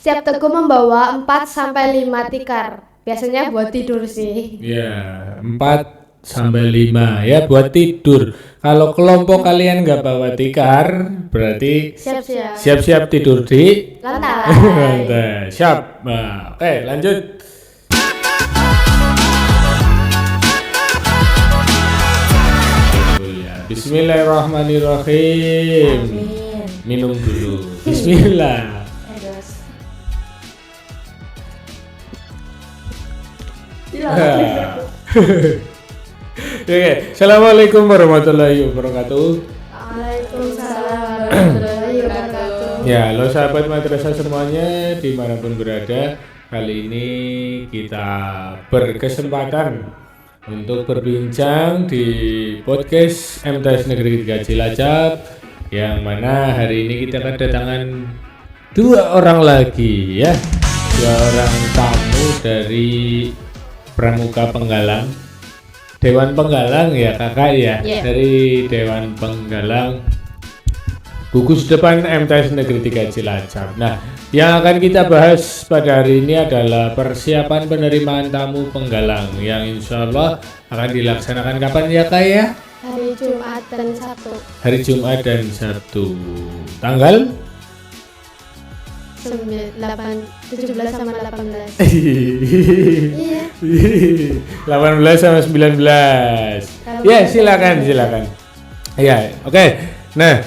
setiap teko membawa 4 sampai 5 tikar. Biasanya buat tidur sih. Ya, 4 sampai 5 ya buat tidur. Kalau kelompok kalian nggak bawa tikar, berarti siap-siap tidur di lantai. lantai. Siap. Nah, oke, lanjut. Bismillahirrahmanirrahim. Amin. Minum dulu. Bismillah. Oke, assalamualaikum warahmatullahi wabarakatuh. Waalaikumsalam warahmatullahi wabarakatuh. Ya, halo sahabat madrasah semuanya dimanapun berada. Kali ini kita berkesempatan untuk berbincang di podcast MTS Negeri 3 Cilacap, yang mana hari ini kita kedatangan 2 orang lagi ya, 2 orang tamu dari Pramuka Penggalang, Dewan Penggalang ya kakak ya, dari Dewan Penggalang Gugus Depan MTS Negeri 3 Cilacap. Nah, yang akan kita bahas pada hari ini adalah persiapan penerimaan tamu penggalang yang insya Allah akan dilaksanakan kapan ya kak ya? Hari Jumat dan Sabtu. Hari Jumat dan Sabtu. Tanggal? 17 sama 18. Iya. 18 sama 19. Ya, silakan. Ya, oke. Nah,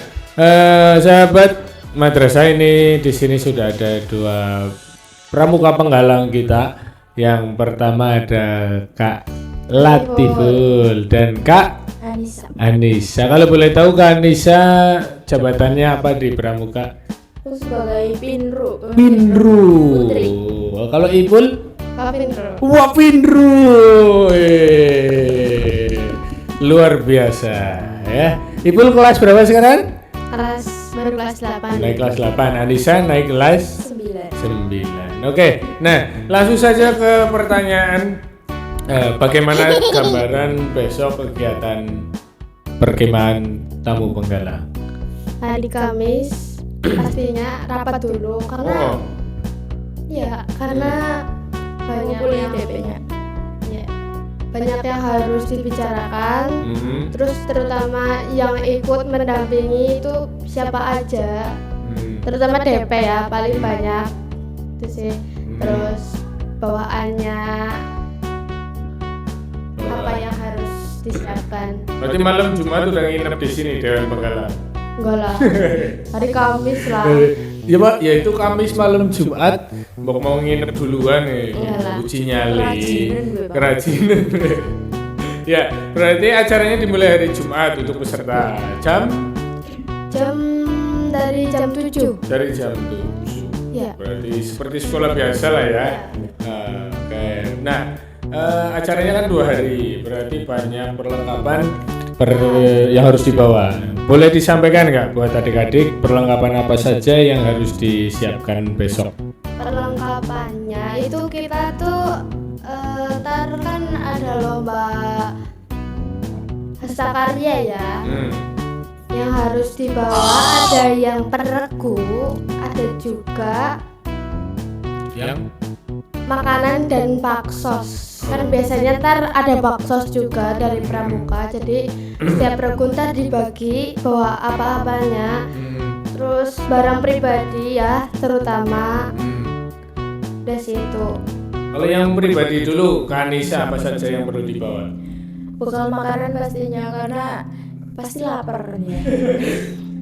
sahabat madrasah, ini di sini sudah ada 2 pramuka penggalang kita. Yang pertama ada Kak Latiful dan Kak Anissa. Kalau boleh tahu Kak Anissa jabatannya apa di pramuka? Sebagai Pinru. Putri. Kalau Ipul? Pinru. Wah, Pinru. Luar biasa ya. Ipul kelas berapa sekarang? Baru kelas 8. Naik kelas 8. Anissa naik kelas 9. Oke. Nah, langsung saja ke pertanyaan. Bagaimana gambaran besok kegiatan perkemahan tamu penggalang? Hari Kamis pastinya rapat dulu karena banyak DP-nya. Ya, banyak yang harus dibicarakan. Terus terutama yang ikut mendampingi itu siapa aja, terutama DP ya paling banyak itu sih. Terus bawaannya apa yang harus disiapkan. Berarti malam Jumat udah nginep di sini Dewan Penggalang? Enggak lah, hari Kamis lah. Ya Pak, ya itu Kamis malam Jumat mau nginep duluan nih, uji nyali, kerajinan. Ya, berarti acaranya dimulai hari Jumat untuk peserta dari jam 7. Dari jam 7. Ya. Berarti seperti sekolah biasa lah ya. Oke. Nah, acaranya kan 2 hari, berarti banyak perlengkapan yang harus dibawa. Boleh disampaikan nggak buat adik-adik perlengkapan apa saja yang harus disiapkan besok? Perlengkapannya itu kita tuh ntar kan ada lomba hastakarya ya. Yang harus dibawa ada yang peregu, ada juga yang makanan dan baksos. Kan biasanya ntar ada baksos juga dari pramuka, jadi setiap regu ntar dibagi bawa apa-apanya. Terus barang pribadi ya terutama dari situ. Kalau yang pribadi dulu, Kak Anissa apa saja yang perlu dibawa? Bekal makanan pastinya, karena pasti lapar ya.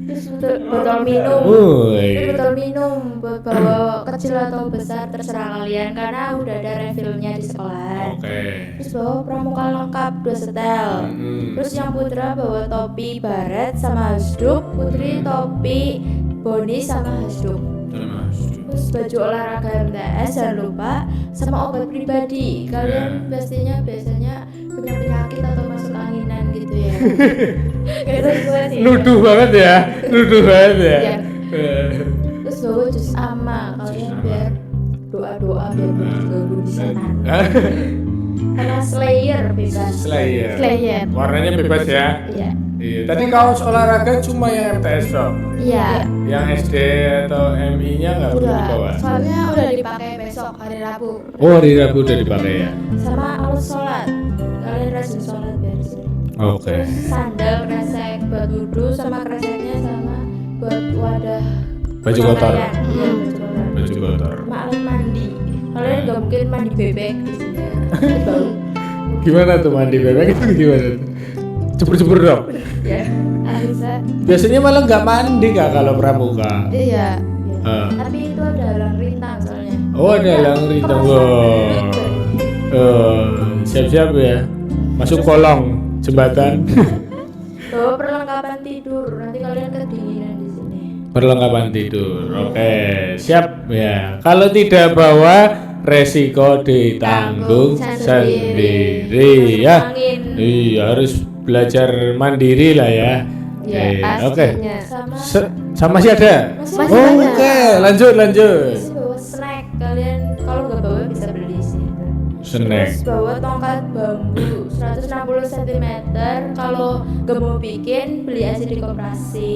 Terus botol minum. Botol minum bawa kecil atau besar terserah kalian, karena udah ada refillnya di sekolah. Terus bawa pramuka lengkap 2 setel. Terus yang putra bawa topi baret sama hasduk, putri topi boni sama hasduk. Terus baju olahraga MTS jangan lupa, sama obat pribadi. Kalian pastinya biasanya punya penyakit atau masuk anginan gitu ya. Nuduh banget ya. Ya. Terus bawa jus ama kalian biar doa-doa biar ganggu di setan. Karena Slayer bebas. Slayer. Warnanya bebas ya. Iya. Iya. Tadi kaos olahraga cuma yang MTS dong. Iya. Yang SD atau MI-nya nggak perlu Udah. dibawa. Soalnya udah dipakai besok hari Rabu. Oh, hari Rabu udah dipakai ya. Sama alat sholat. Kalian rajin sholat biar sih. Oke. Sandal kresek buat wudhu sama kreseknya sama buat wadah Baju kotor. pakaian. Iya, baju kotor. Baju kotor. Sama alat mandi. Kalian nggak mungkin mandi bebek di sini. Bau. Gimana tuh mandi bebek itu gimana? Jebur-jebur dong. Ya. Bisa. Biasanya malah nggak mandi kak kalau pramuka. Iya. Ah. Tapi itu ada halang rintang soalnya. Oh ada yang rintang. Siap-siap ya. Masuk kolong jembatan. Bawa perlengkapan tidur. Nanti kalian kedinginan di sini. Perlengkapan tidur. Oke, siap ya. Kalau tidak bawa resiko ditanggung Tanggung sendiri ya. Angin. Iya harus belajar mandiri lah ya. Iya, Oke. pastinya. Sama masih ada. Masih Oh, banyak. oke, lanjut. Terus bawa snack. Kalian kalau nggak bawa bisa beli sih. Snack. Terus bawa tongkat bambu 160 cm. Kalau nggak mau bikin beli aja di koperasi.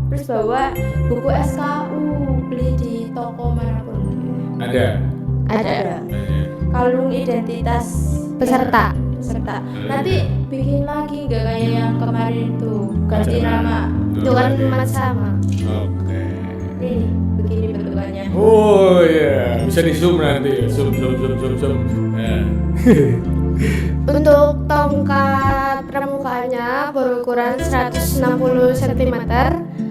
Terus bawa buku SKU, beli di toko manapun. Ada. Ada. Kalung identitas Peserta. peserta. Nanti bikin lagi nggak kayak yang kemarin tuh ganti nama. Itu kan sama. Oke. Nih begini bentukannya. Oh iya, bisa di zoom nanti. Zoom. Ya. Untuk tongkat pramukanya berukuran 160 cm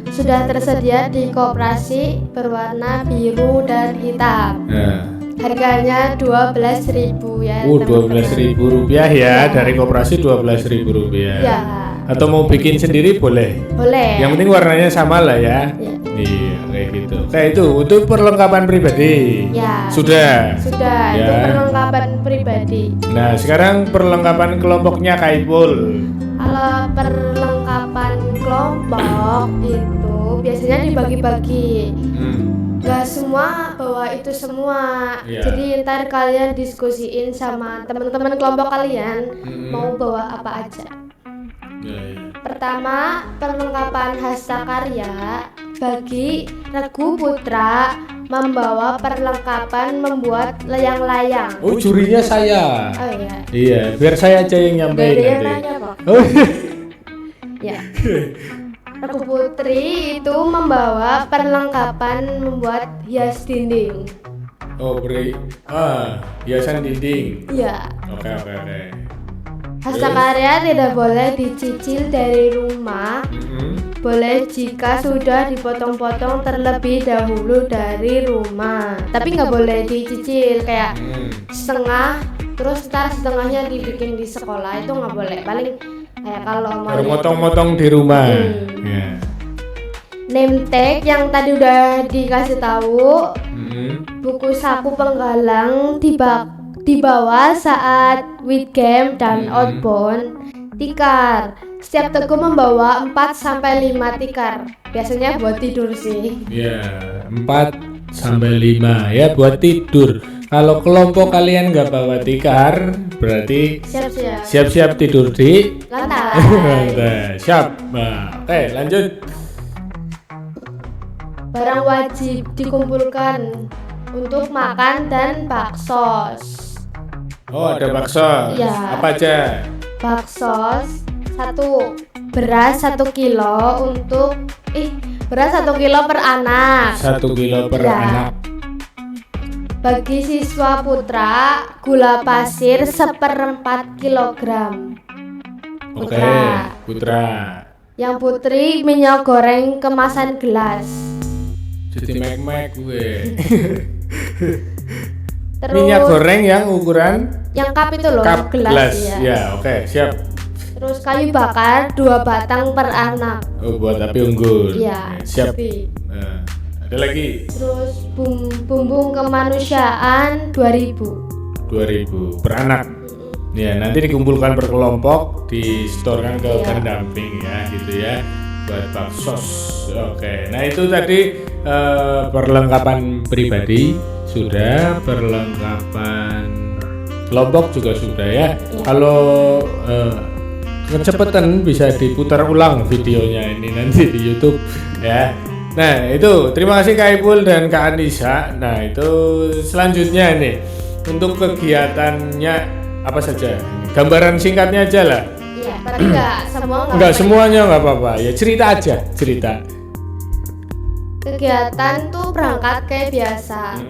sudah tersedia di koperasi berwarna biru dan hitam. Nah. Harganya 12.000 ya. Rp12.000 ya, dari koperasi Rp12.000 Ya, Atau mau bikin sendiri boleh. boleh. Yang penting warnanya sama lah ya. Ya. Iya, kayak gitu. Kayak itu untuk perlengkapan pribadi. Ya. Sudah. Sudah, Ya. itu perlengkapan pribadi. Nah, sekarang perlengkapan kelompoknya Kaipul. Kalau perlengkapan kelompok itu biasanya dibagi-bagi. Gak semua bawa itu semua. Iya. Jadi ntar kalian diskusiin sama teman-teman kelompok kalian mau bawa apa aja. Pertama, perlengkapan hasta karya. Bagi Regu Putra membawa perlengkapan membuat layang-layang. Oh, jurinya saya. Oh iya. Iya, biar saya aja yang Gak ada yang nyampein nanti. nanya kok. Oh, Ya. Regu Putri itu membawa perlengkapan membuat hias dinding. oh beri. Hiasan dinding. Iya. Oke. Hasta karya tidak boleh dicicil dari rumah. Boleh jika sudah dipotong-potong terlebih dahulu dari rumah. Tapi nggak boleh dicicil kayak setengah, terus ntar setengahnya dibikin di sekolah itu nggak boleh. Paling kayak kalau mau Baru motong-motong di rumah. Ya. name tag yang tadi udah dikasih tahu, buku saku penggalang dibawa saat weekend dan outbound. Tikar, setiap tegu membawa 4-5 tikar. Biasanya buat tidur sih. Ya, 4-5 ya buat tidur. Kalau kelompok kalian nggak bawa tikar, berarti Siap-siap. siap-siap tidur di Lantai. lantai. Siap. Nah, oke, lanjut. Barang wajib dikumpulkan untuk makan dan baksos. Oh, ada bakso. Iya. Apa aja? Baksos 1, beras 1 kilo untuk beras 1 kilo per anak. 1 kilo per Ya. anak. Bagi siswa putra, gula pasir 1/4 kilogram. Oke, Putra. putra. Yang putri minyak goreng kemasan gelas. Jadi mek-mek gue. Terus Minyak goreng yang ukuran yang cup itu loh, cup gelas, gelas. ya. Ya, oke, siap. Terus kayu bakar 2 batang per anak. Oh, buat api unggun. Iya, Siap. tapi. Nah, ada lagi Terus bumbung kemanusiaan 2.000. per anak. Ya, nanti dikumpulkan per kelompok, disetorkan ke Iya. pendamping ya, gitu ya. Buat baksos. Oke. Nah, itu tadi perlengkapan pribadi sudah, perlengkapan kelompok juga sudah ya. Kalau kecepetan bisa diputar ulang videonya ini nanti di YouTube ya. Nah itu terima kasih Kak Ipul dan Kak Anissa. Nah itu selanjutnya nih untuk kegiatannya apa saja? Gambaran singkatnya aja lah. Iya, tapi Enggak semuanya nggak apa-apa. Ya cerita aja cerita. Kegiatan tuh berangkat kayak biasa.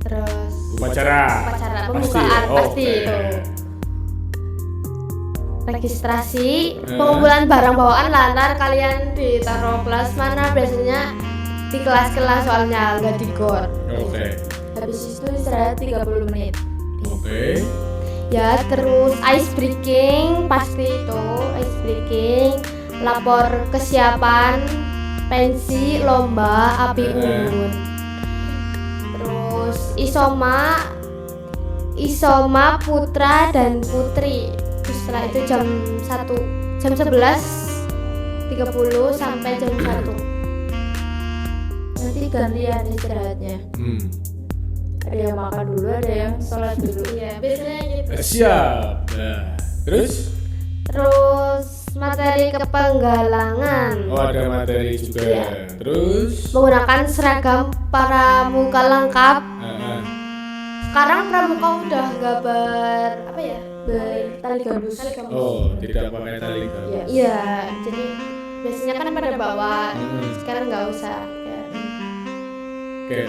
Terus Upacara pembukaan pasti Oke. itu. Registrasi, pengumpulan barang bawaan lantar kalian ditaruh kelas mana, biasanya di kelas-kelas soalnya nggak di gor. Oke. Habis itu istirahat 30 menit. Oke. Ya, terus ice breaking pasti itu, ice breaking, lapor kesiapan, pensi, lomba, api unggun. Terus isoma putra dan putri. Terus setelah itu jam 11.30 sampai jam 1. Nanti gantian istirahatnya. Ada yang makan dulu, ada yang sholat dulu. Iya, biasanya gitu. Siap. Nah, terus materi kepenggalangan. oh ada materi juga. Iya. Terus Menggunakan seragam pramuka lengkap. Sekarang pramuka udah nggak Bertali gambus. oh tidak pakai tali kan? Iya. Iya, jadi biasanya kan pada bawa. Sekarang nggak usah. Ya. Oke.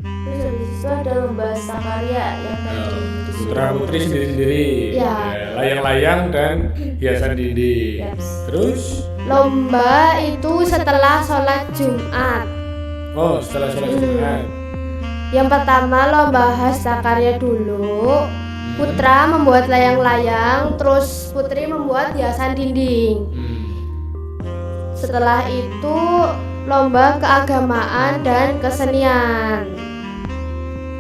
Terus habis itu ada lomba sakarya yang tadi disuruh. Putra putri sendiri-sendiri. Iya. Ya, layang-layang dan hiasan dinding. Yes. Terus Lomba itu setelah sholat Jumat. oh setelah sholat Jumat. Yang pertama lomba hastakarya dulu. Putra membuat layang-layang, terus putri membuat hiasan dinding. Setelah itu lomba keagamaan dan kesenian.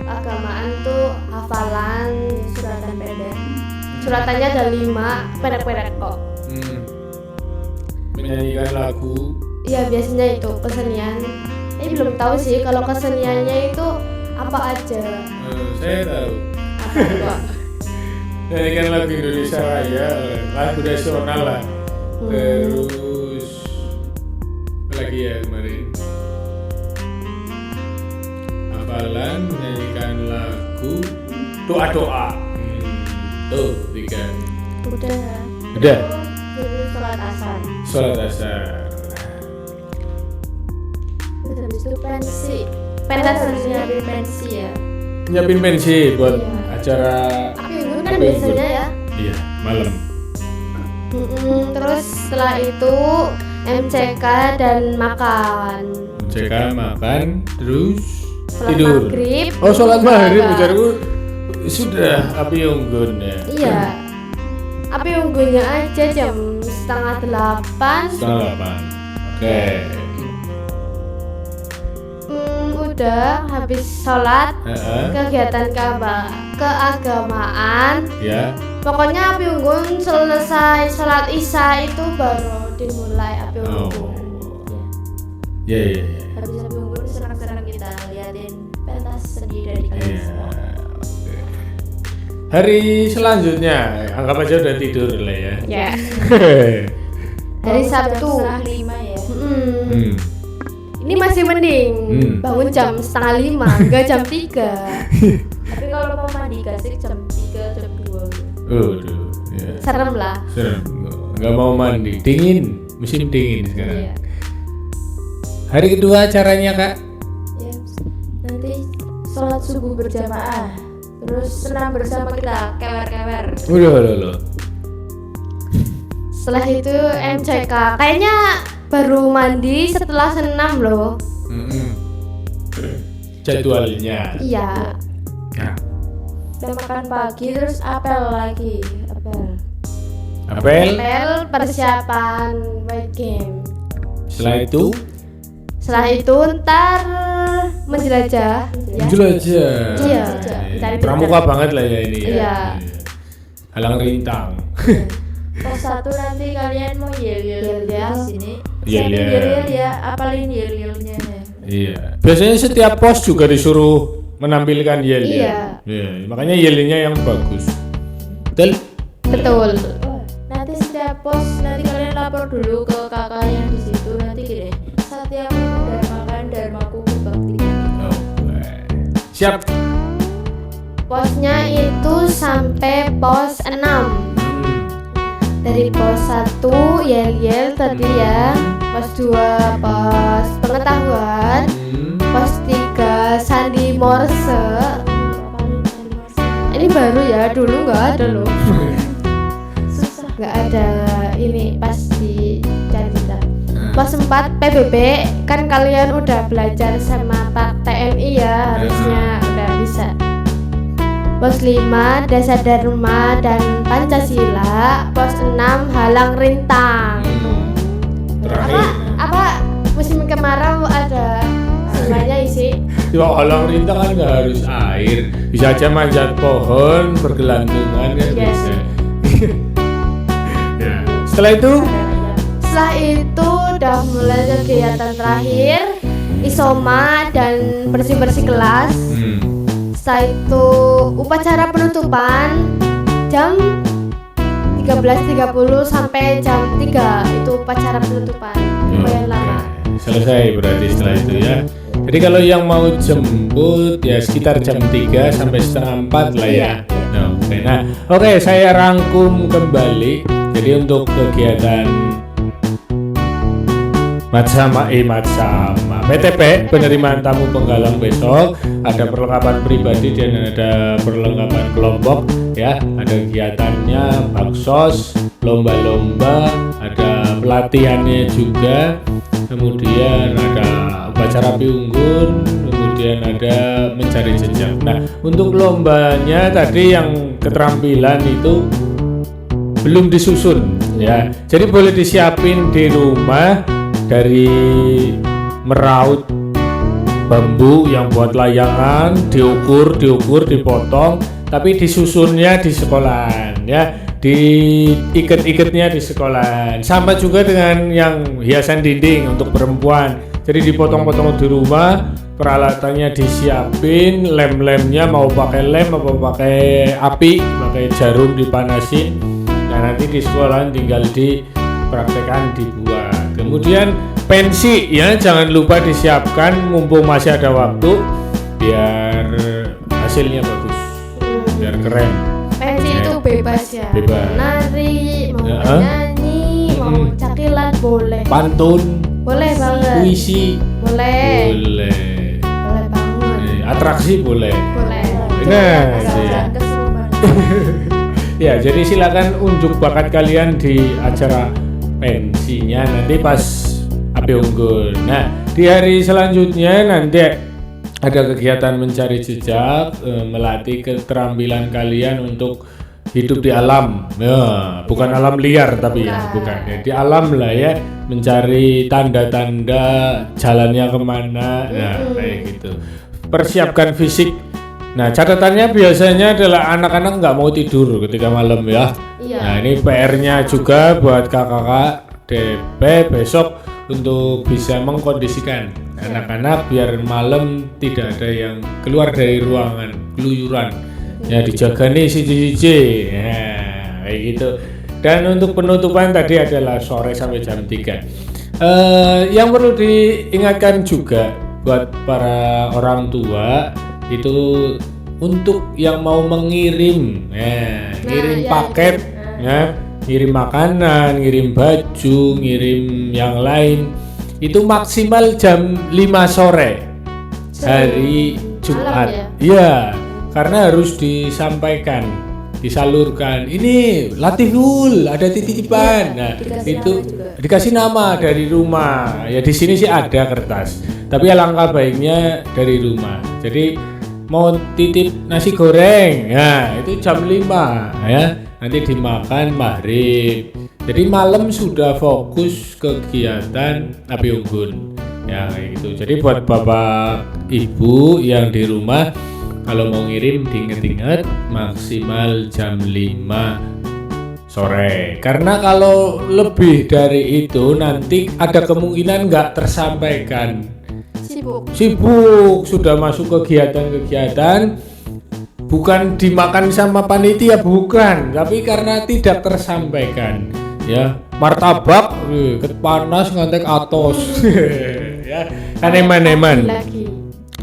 Keagamaan tuh hafalan, suratan pendek. Suratannya ada 5, pendek-pendek kok. Menyanyikan lagu. Iya, biasanya itu kesenian. Belum tahu sih kalau keseniannya itu apa aja. Saya tahu. Apa coba? Nyanyikan lagu Indonesia Raya, lagu nasional lah. Terus apa lagi ya kemarin? Hafalan, menyanyikan lagu, doa-doa. Tuh 3. Udah. Udah. Terus sholat asar. Sholat asar. Terus habis itu pensi. Pentas Harus seni. nyiapin pensi ya. Nyiapin pensi buat acara. Api unggun kan biasanya ya. Iya, malam. Terus setelah itu MCK dan makan. CK makan, terus Sholat tidur. maghrib. Oh, sholat maghrib, Enggak. ujarku sudah api unggun ya. Iya. Api unggunnya aja jam 7:30. Setengah 8. Oke. Udah habis sholat kegiatan keagamaan. Ya. Pokoknya api unggun selesai sholat isya itu baru dimulai api unggun. Ya. Habis api unggun senang-senang kita liatin pentas seni dari kelas. Oke. Hari selanjutnya, anggap aja udah tidur lah ya. Ya. Hari Sabtu. Setengah 5 ya. Ini masih mending bangun jam 4:30, enggak jam 3. Tapi kalau mau mandi gasik jam 3, jam 2 gitu. Waduh, ya. Serem lah. Serem. Nggak mau mandi, dingin, musim dingin sekarang. Iya. Hari kedua acaranya Kak? Ya, nanti sholat subuh berjamaah. Terus senam bersama kita, kewer-kewer. Udah. Setelah itu MCK. Kayaknya baru mandi setelah senam loh. Jadwalnya. Iya. Nah, Udah makan pagi, terus apel lagi. apel. Persiapan white game. Setelah itu Ntar menjelajah. Ya. jelajah. Iya, cari Pramuka banget lah ya ini ya. Iya. Halang rintang. Pos 1 nanti kalian mau yel-yel di sini. Yel-yel. Siapin yel-yel ya, apalin yel-yelnya. Iya. Biasanya setiap pos juga disuruh menampilkan yel. Iya. Iya. Makanya yelnya yang bagus. Betul. Betul. pos nanti kalian lapor dulu ke kakak yang di situ, nanti gini Satyamu Dharmakan Dharmaku Kubaktikan. Siap. Posnya itu sampai pos 6. Dari pos 1 yel-yel tadi ya, pos 2 pos pengetahuan, pos 3 sandi morse. Ini baru ya, dulu nggak ada loh. Susah. Nggak ada ini pas di Candita. Pos 4 PBB, kan kalian udah belajar sama Pak TNI ya, harusnya udah bisa. Pos 5 Dasar Dharma dan Pancasila. Pos 6 Halang Rintang. Terakhir. Apa musim kemarau ada semuanya isi. Coba halang rintang kan nggak harus air, bisa aja manjat pohon bergelantungan kan bisa. Ya. Setelah itu Setelah itu udah mulai kegiatan terakhir, isoma dan bersih-bersih kelas. Setelah itu upacara penutupan jam 13.30 sampai jam 3 itu upacara penutupan. Lumayan lama. selesai berarti setelah itu ya. Jadi kalau yang mau jemput ya sekitar jam 3 sampai setengah 4 lah ya. Nah, oke, saya rangkum kembali. Jadi untuk kegiatan Matsama PTP penerimaan tamu penggalang besok ada perlengkapan pribadi dan ada perlengkapan kelompok ya, ada kegiatannya baksos, lomba-lomba, ada pelatihannya juga, kemudian ada upacara api unggun, kemudian ada mencari jejak. Nah, untuk lombanya tadi yang keterampilan itu belum disusun ya, jadi boleh disiapin di rumah dari meraut bambu yang buat layangan, diukur, dipotong, tapi disusunnya di sekolahan ya, diikat-ikatnya di sekolahan. Sama juga dengan yang hiasan dinding untuk perempuan, jadi dipotong-potong di rumah, peralatannya disiapin, lem-lemnya mau pakai lem apa pakai api, pakai jarum dipanasin. Nah, nanti di sekolahan tinggal dipraktekkan, dibuat. Kemudian pensi ya, jangan lupa disiapkan mumpung masih ada waktu biar hasilnya bagus, biar keren. Pensi itu bebas ya, Bebas. nari, mau Ya. nyanyi, mau cakilan boleh, Pantun, boleh banget, puisi boleh boleh, banget, atraksi boleh. boleh. Nah, Asal ya. jangan kesurupan. Ya, jadi silakan unjuk bakat kalian di acara pensinya nanti pas api unggun. Nah, di hari selanjutnya nanti ada kegiatan mencari jejak, melatih keterampilan kalian untuk hidup di alam. Ya, bukan alam liar tapi ya, bukan ya, di alam lah ya, mencari tanda-tanda jalannya kemana. Nah, kayak gitu. Persiapkan fisik. Nah, catatannya biasanya adalah anak-anak nggak mau tidur ketika malam ya. Iya. Nah, ini PR-nya juga buat kakak-kakak DP besok untuk bisa mengkondisikan anak-anak biar malam tidak ada yang keluar dari ruangan keluyuran. Ya, dijaga nih siji-siji. Nah, kayak gitu. Dan untuk penutupan tadi adalah sore sampai jam 3. Yang perlu diingatkan juga buat para orang tua itu untuk yang mau mengirim, ngirim ya, paket, ya, ngirim makanan, ngirim baju, ngirim yang lain, itu maksimal jam 5 sore hari Jumat. Malam Iya, karena harus disampaikan, disalurkan. Ini Latiful, ada titipan. Nah, dikasih itu nama juga. dikasih nama dari rumah. Ya di sini sih ada kertas. Tapi alangkah baiknya dari rumah. Jadi mau titip nasi goreng, ya itu jam 5 ya. Nanti dimakan maghrib. Jadi malam sudah fokus kegiatan api unggun. Ya kayak gitu. Jadi buat bapak ibu yang di rumah kalau mau ngirim diinget-inget maksimal jam 5 sore. Karena kalau lebih dari itu nanti ada kemungkinan nggak tersampaikan. Sibuk sudah masuk kegiatan-kegiatan, bukan dimakan sama panitia bukan, tapi karena tidak tersampaikan. ya martabak ket panas ngantek atos ya kan eman-eman lagi.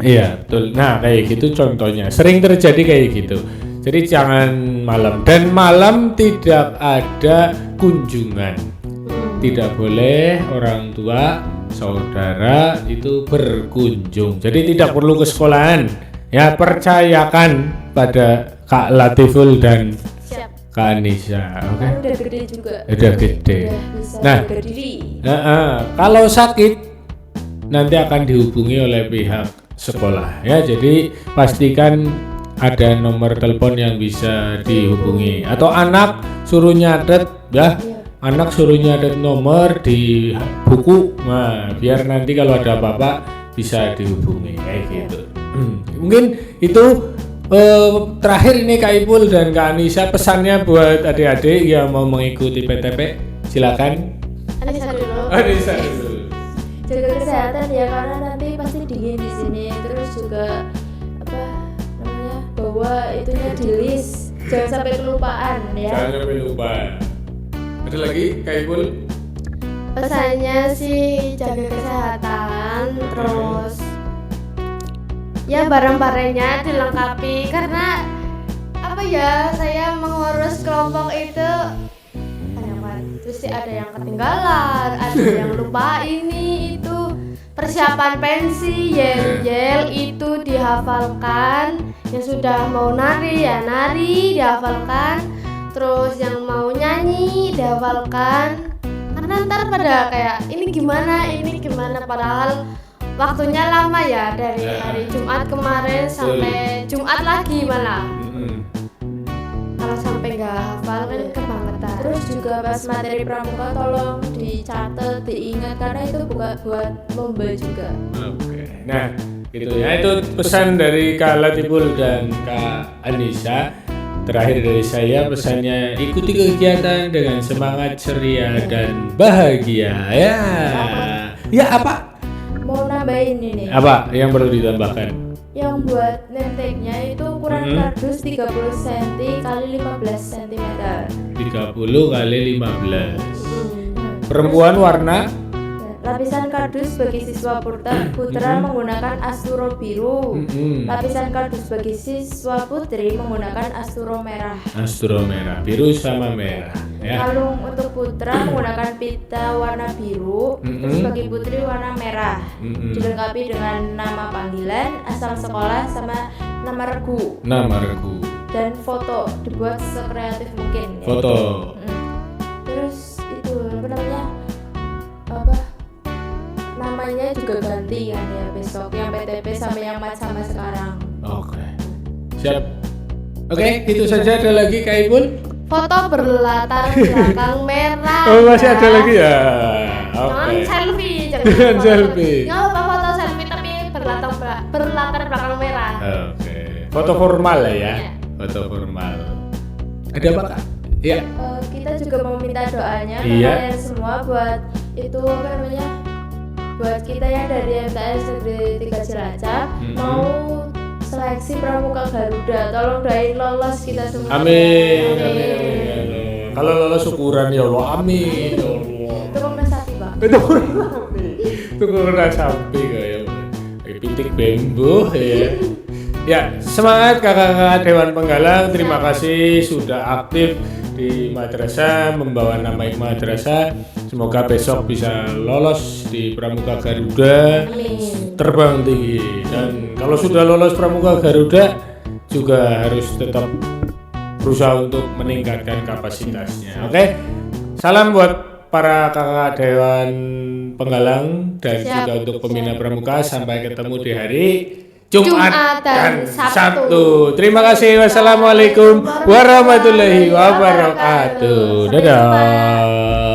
iya betul. Nah kayak gitu contohnya sering terjadi kayak gitu. Jadi jangan malam, dan malam tidak ada kunjungan, tidak boleh orang tua saudara itu berkunjung. Jadi tidak perlu ke sekolahan ya, percayakan pada Kak Latiful dan Siap. Kak Anissa. Oke. Kan udah gede juga. Udah gede. Udah bisa Nah. jaga diri. Kalau sakit nanti akan dihubungi oleh pihak sekolah ya. Jadi pastikan ada nomor telepon yang bisa dihubungi, atau anak suruh nyatet ya. Anak suruh nyatet nomor di buku. Nah, biar nanti kalau ada apa-apa bisa dihubungi kayak gitu. Mungkin itu terakhir ini Kak Ipul dan Kak Anissa pesannya buat adik-adik yang mau mengikuti PTP. Silakan. Anissa dulu. Anissa dulu. Jaga kesehatan ya, karena nanti pasti dingin di sini. Terus juga apa namanya, bawa itunya di list, jangan sampai kelupaan ya. Jangan sampai lupa. Ada lagi Kak Ipul? Pesannya sih jaga kesehatan, terus ya barang-barangnya dilengkapi, karena apa ya, saya mengurus kelompok itu terus ada yang ketinggalan, ada yang lupa ini itu. Persiapan pensi, yel-yel itu dihafalkan, yang sudah mau nari ya nari dihafalkan, terus yang mau nyanyi dihafalkan, karena ntar pada kayak ini gimana padahal waktunya lama ya, dari hari Jumat kemarin sampai Jumat lagi malah. Kalau sampai nggak hafal kan kebangetan. Terus juga pas materi pramuka tolong dicatat, diingat, karena itu buat lomba juga. Oke. Nah, gitu ya. Itu pesan dari Kak Latiful dan Kak Anissa. Terakhir dari saya pesannya, ikuti kegiatan dengan semangat, ceria dan bahagia. Ya. Ya apa? Mau nambahin ini. Apa yang perlu ditambahkan? Yang buat name tag-nya itu ukuran kardus 30 cm kali 15 cm. 30 kali 15. Perempuan warna Lapisan kardus bagi siswa putra menggunakan asturo biru. Lapisan kardus bagi siswa putri menggunakan asturo merah. astro merah, biru sama merah ya. Kalung untuk putra menggunakan pita warna biru. Terus bagi putri warna merah. Dilengkapi dengan nama panggilan, asal sekolah, sama nama regu. Nama regu. Dan foto, dibuat sekreatif mungkin. Foto. Terus itu apa namanya? Apa? Namanya juga ganti kan ya besok, yang PTP sama yang mat sama sekarang. Oke. Siap. Oke, itu saja. Ada lagi Kak Ipul? Foto berlatar belakang merah. Oh, masih ada lagi ya. Jangan Oke. selfie, Jangan selfie. Nggak apa foto selfie tapi berlatar belakang merah. Oke. Foto formal ya. Iya. Foto formal. Ada apa Kak? Iya. Kita juga mau minta doanya ke Iya. kalian semua buat itu apa namanya? Buat kita yang dari MTS Negeri 3 Cilacap mau seleksi Pramuka Garuda, tolong doain lolos kita semua. Amin. Amin. Kalau lolos syukuran ya Allah. Amin. Ya Allah. Itu Komnas Sapi, Bang. Itu kurang sampai kayak pitik bambu ya. Ya, semangat kakak-kakak Dewan Penggalang. Terima kasih sudah aktif di madrasah, membawa nama madrasah. Semoga besok bisa lolos di Pramuka Garuda. Amin. Terbang tinggi. Dan kalau sudah lolos Pramuka Garuda juga harus tetap berusaha untuk meningkatkan kapasitasnya. Oke. Salam buat para kakak Dewan Penggalang dan juga untuk pembina Pramuka. Sampai ketemu di hari Jumat dan Sabtu. Terima kasih. Wassalamualaikum warahmatullahi wabarakatuh. Dadah.